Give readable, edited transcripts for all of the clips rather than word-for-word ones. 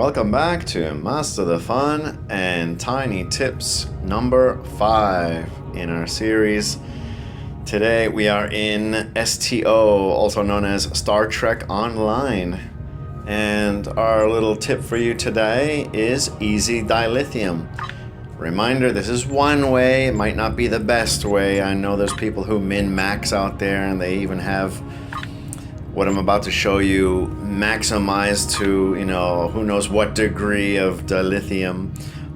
Welcome back to Master the Fun and Tiny Tips number 5 in our series. Today we are in STO, also known as Star Trek Online. And our little tip for you today is easy dilithium. Reminder, this is one way, it might not be the best way. I know there's people who min-max out there and they even have what I'm about to show you maximized to, who knows what degree of dilithium.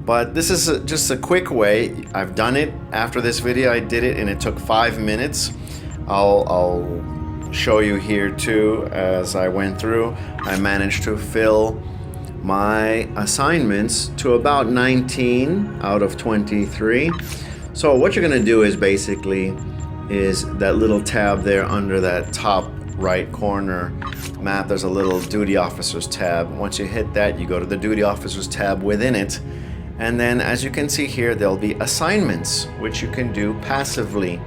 But this is just a quick way. I've done it after this video. I did it and it took 5 minutes. I'll show you here too as I went through. I managed to fill my assignments to about 19 out of 23. So what you're gonna do is basically that little tab there under that top right corner map, there's a little duty officers tab. Once you hit that, you go to the duty officers tab within it, and then as you can see here, there'll be assignments which you can do passively.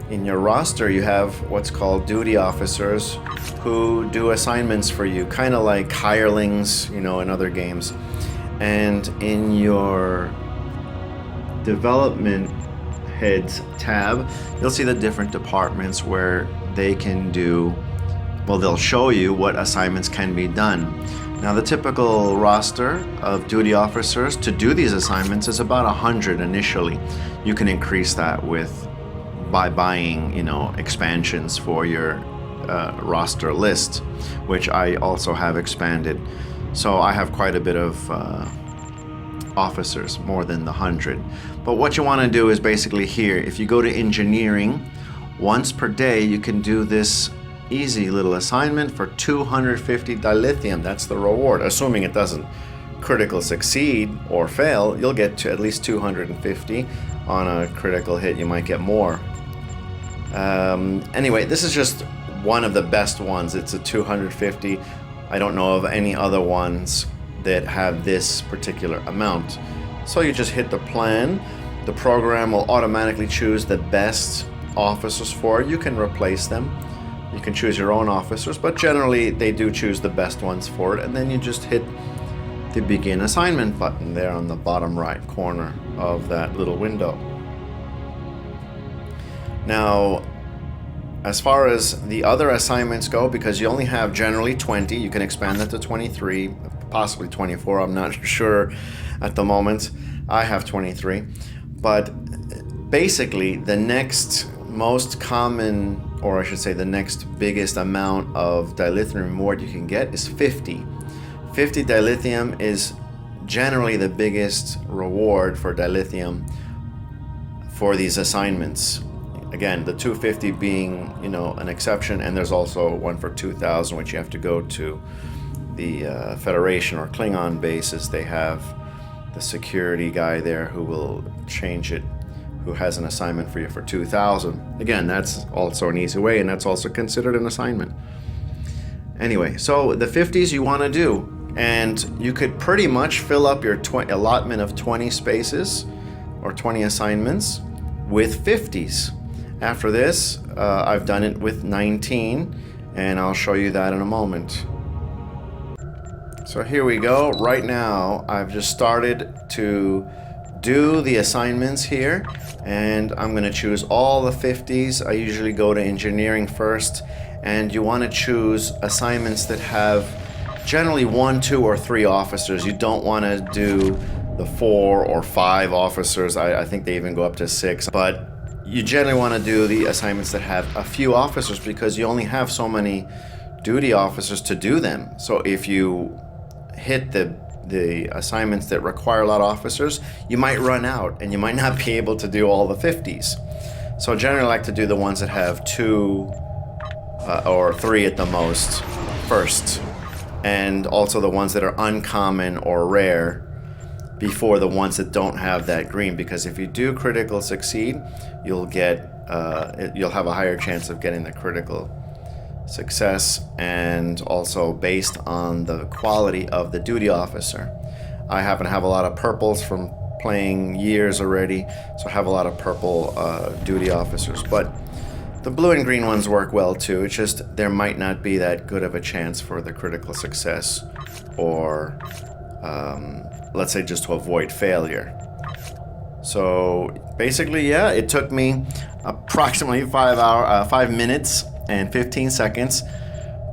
In your roster you have what's called duty officers who do assignments for you, kind of like hirelings, in other games. And in your development heads tab, you'll see the different departments where they can do, they'll show you what assignments can be done. Now the typical roster of duty officers to do these assignments is about 100 initially. You can increase that by buying, expansions for your roster list, which I also have expanded. So I have quite a bit of officers, more than the 100. But what you want to do is basically here, if you go to engineering, once per day you can do this easy little assignment for 250 dilithium. That's the reward. Assuming it doesn't critical succeed or fail, you'll get to at least 250. On a critical hit you might get more. Anyway, this is just one of the best ones. It's a 250. I don't know of any other ones that have this particular amount. So you just hit the plan. The program will automatically choose the best officers for it. You can replace them. You can choose your own officers, but generally they do choose the best ones for it. And then you just hit the begin assignment button there on the bottom right corner of that little window. Now, as far as the other assignments go, because you only have generally 20, you can expand that to 23, possibly 24, I'm not sure at the moment. I have 23. But basically, the next most common, or I should say the next biggest amount of dilithium reward you can get is 50. 50 dilithium is generally the biggest reward for dilithium for these assignments. Again, the 250 being, an exception, and there's also one for 2,000, which you have to go to the Federation or Klingon bases. They have the security guy there who will change it, who has an assignment for you for 2,000. Again, that's also an easy way, and that's also considered an assignment. Anyway, so the 50s you want to do, and you could pretty much fill up your allotment of 20 spaces or 20 assignments with 50s. After this, I've done it with 19, and I'll show you that in a moment. So here we go. Right now, I've just started to do the assignments here, and I'm going to choose all the 50s. I usually go to engineering first, and you want to choose assignments that have generally 1, 2, or 3 officers. You don't want to do the 4 or 5 officers. I think they even go up to 6, but you generally want to do the assignments that have a few officers because you only have so many duty officers to do them. So if you hit the assignments that require a lot of officers, you might run out and you might not be able to do all the 50s. So generally I like to do the ones that have 2 or 3 at the most first, and also the ones that are uncommon or rare before the ones that don't have that green, because if you do critical succeed, you'll have a higher chance of getting the critical success, and also based on the quality of the duty officer. I happen to have a lot of purples from playing years already, so I have a lot of purple duty officers, but the blue and green ones work well too. It's just there might not be that good of a chance for the critical success or let's say just to avoid failure. So basically, yeah, it took me approximately 5 minutes and 15 seconds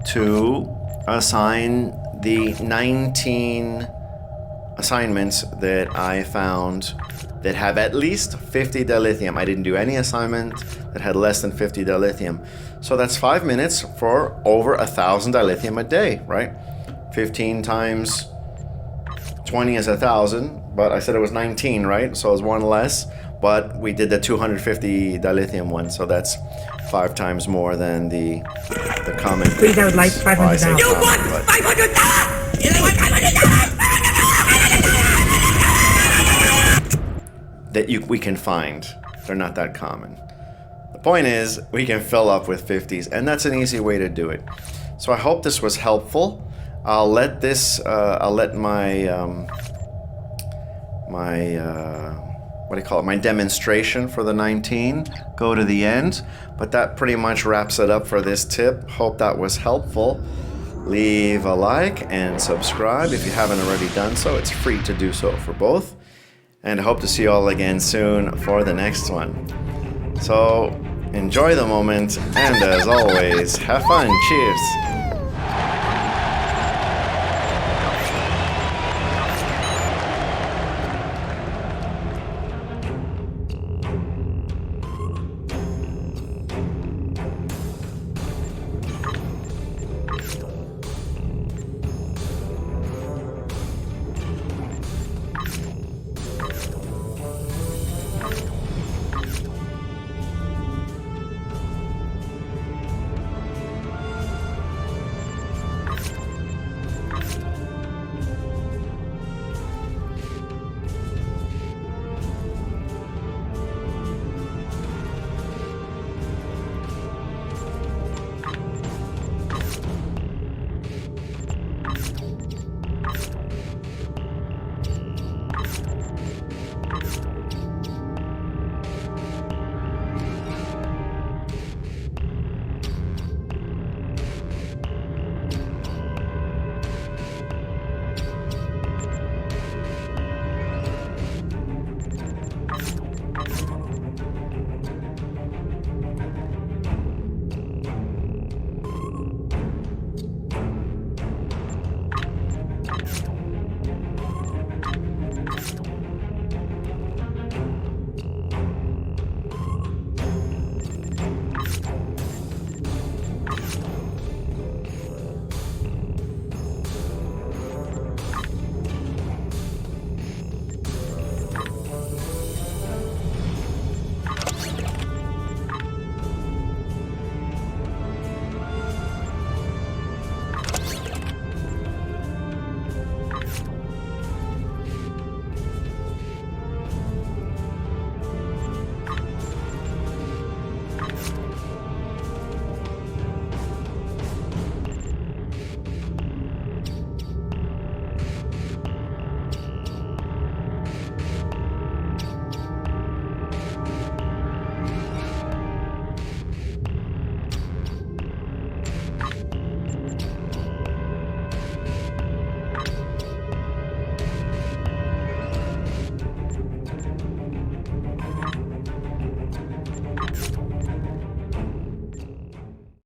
to assign the 19 assignments that I found that have at least 50 dilithium. I didn't do any assignment that had less than 50 dilithium. So that's 5 minutes for over 1,000 dilithium a day, right? 15 times 20 is 1,000, but I said it was 19, right? So it was one less, but we did the 250 dilithium one, so that's 5 times more than the common. Please, I would like $500. You want $500? You want $500? That we can find. They're not that common. The point is, we can fill up with 50s, and that's an easy way to do it. So I hope this was helpful. I'll let this, my demonstration for the 19 go to the end, but that pretty much wraps it up for this tip. Hope that was helpful. Leave a like and subscribe if you haven't already done so. It's free to do so for both. And I hope to see you all again soon for the next one. So enjoy the moment, and as always, have fun. Cheers.